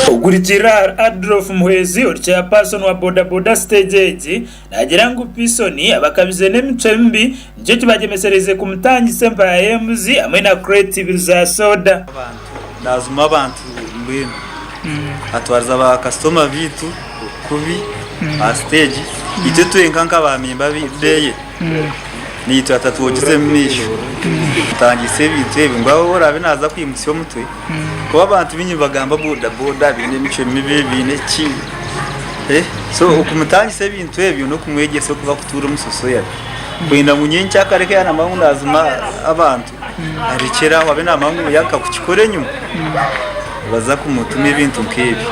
Ugurikira Adolf Muhezi chairperson wa boda boda steegi nagira ngo pisoni abakabize n'emico mbi nicyo kibagemesereze ku mutangisa ya embuzi amwe na kureeti za soda nazuma abantu mbwenu atwarza aba customer bitu kubi a stage icyo tuyenkanka bamimba bideye ni twatatugize misho tangise bitu ngabo borabe naza kwimutse mutwe ko abantu binyibagamba boda boda bine mico mibi bine ki so ukumutangise bintu ebyo no kumwegese kuba kutura umusoso yawe kwenda munyenyi akareke yana mangu nazuma abantu arikera wabe na mangu yaka kukikore nyuma baza kumutuma ibintu nkebi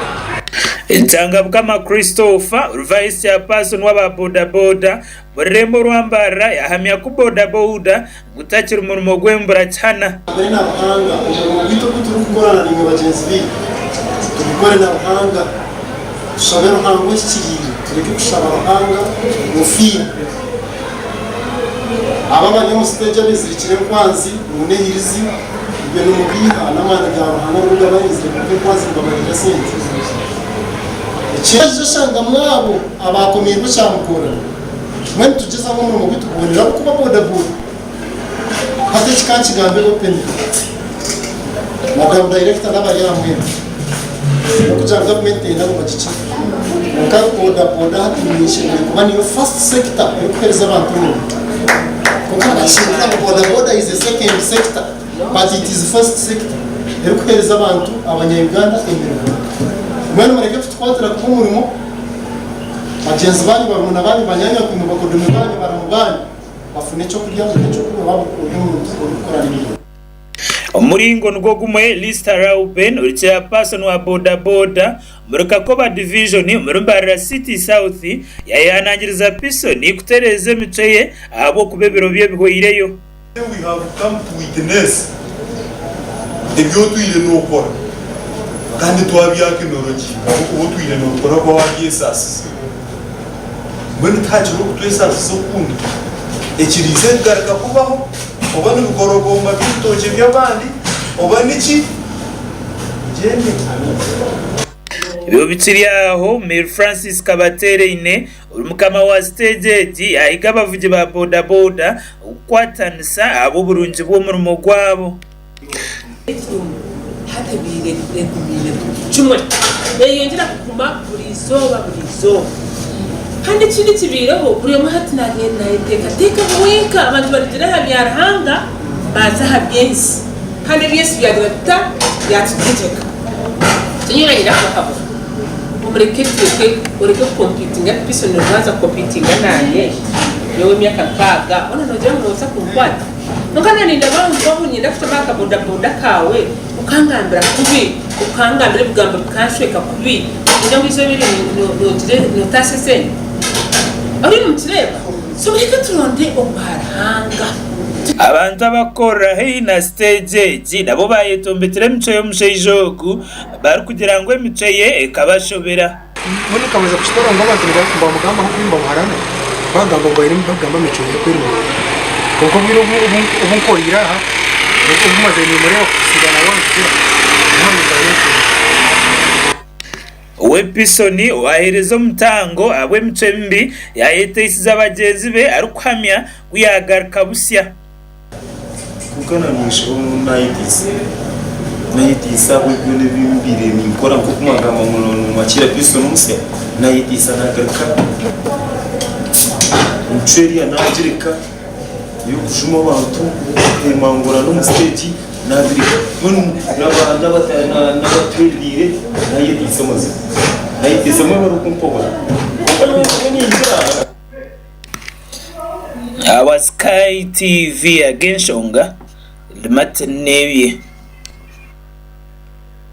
Intanga bwama Christopher vice chairperson wa boda boda Borembo Rwambara yahamya ku boda boda gutakira umurimo gwembura cyana bene abahanga bito kuturukorana n'imwe bagenzi bi tubikore n'abahanga shabero hango cyiri tureke gushaba abahanga mufi ababanye mu stage bizirikire kwanzi munehirizi ibyo n'umubiha n'amana y'abahanga n'uruga bayizire kwanzi babagira sente Chezo shanga mwabo abakomeye bacamukora mwe tugeza nko mu bitubonera kuba boda boda hate kikanci gambe open madam director n'abari hamwe kuja government ina mu bacici muka boda boda hatimishe kuba niyo first sector yokereza abantu kuko bashinga boda boda is the second sector but it is first sector yokereza abantu abanyayuganda imbere Mwana mareke tutwatira ku murimo agenzi bani barumuna bani banyanya ku bakodomi bani baramubani bafune cyo kurya mu cyo kuba babo ukora n'ibyo Umuringo ngo gumwe Lista Rauben uri chairperson wa boda boda muruka koba division muri City South yayanangiriza pisoni kutereze miceye abo kubebero bye bihoyireyo We have come to witness ibyo tuyire n'ukora kandi twabiyake noroki ubu twire n'ukora kwa wagisasi mwene tajiro kutwesasi zo kundi ekirize garaka kubaho oba n'ubugorogomba bitoje by'abandi oba niki jene Ibyo biciri aho Mary Francis Kabatereine urumukama wa steegi ahiga bavuge ba boda boda ukwatanisa abo burungi bwo mu mugwabo hata bire kumile chumwe yongera kukuma buri zoba kandi kindi kibireho buri muhati nagenda teka buweka abantu bagira habyarahanga baza habyensi kandi byesi byadirata yatutegeka tunyira ira kwabo umureke tweke ureke competing pisoni rwaza competing naye yewe myaka kaga ona nojya mu wasa kumkwata nokana ninda bantu nyinda afite baka boda boda kawe ukangambira kubi ukangambira bugamba bukashweka kubi ndio bizo biri nogire notasese ari mutireba so reka turonde obarahanga abantu abakora hina steegi nabo bayetombetera mico yo mushejogu bari kugira ngo emiceye ekabashobera muri kamaze kushtora ngo abantu bagomba mugamba kwimba buharana bagamba ngo iri bagamba mico yo kwirimo kuko biro ubu nkorira ha uko umaze ni muri kusigana wanjye Wepisoni waherezo mutango abwe mico mbi yahete isiza abagenzi be arukwamya kuyagaruka busya kukana mwisho nayitisa bwene bimbire nikora ko kumagama mu makira pisoni musya nayitisa nagaruka umuceri anagirika yo kushuma abantu emangura no mu stage nadirika n'abana batana n'abatwirire nayitisa maze nayitisa mu barukumpobora Our Sky TV against Onga the matinee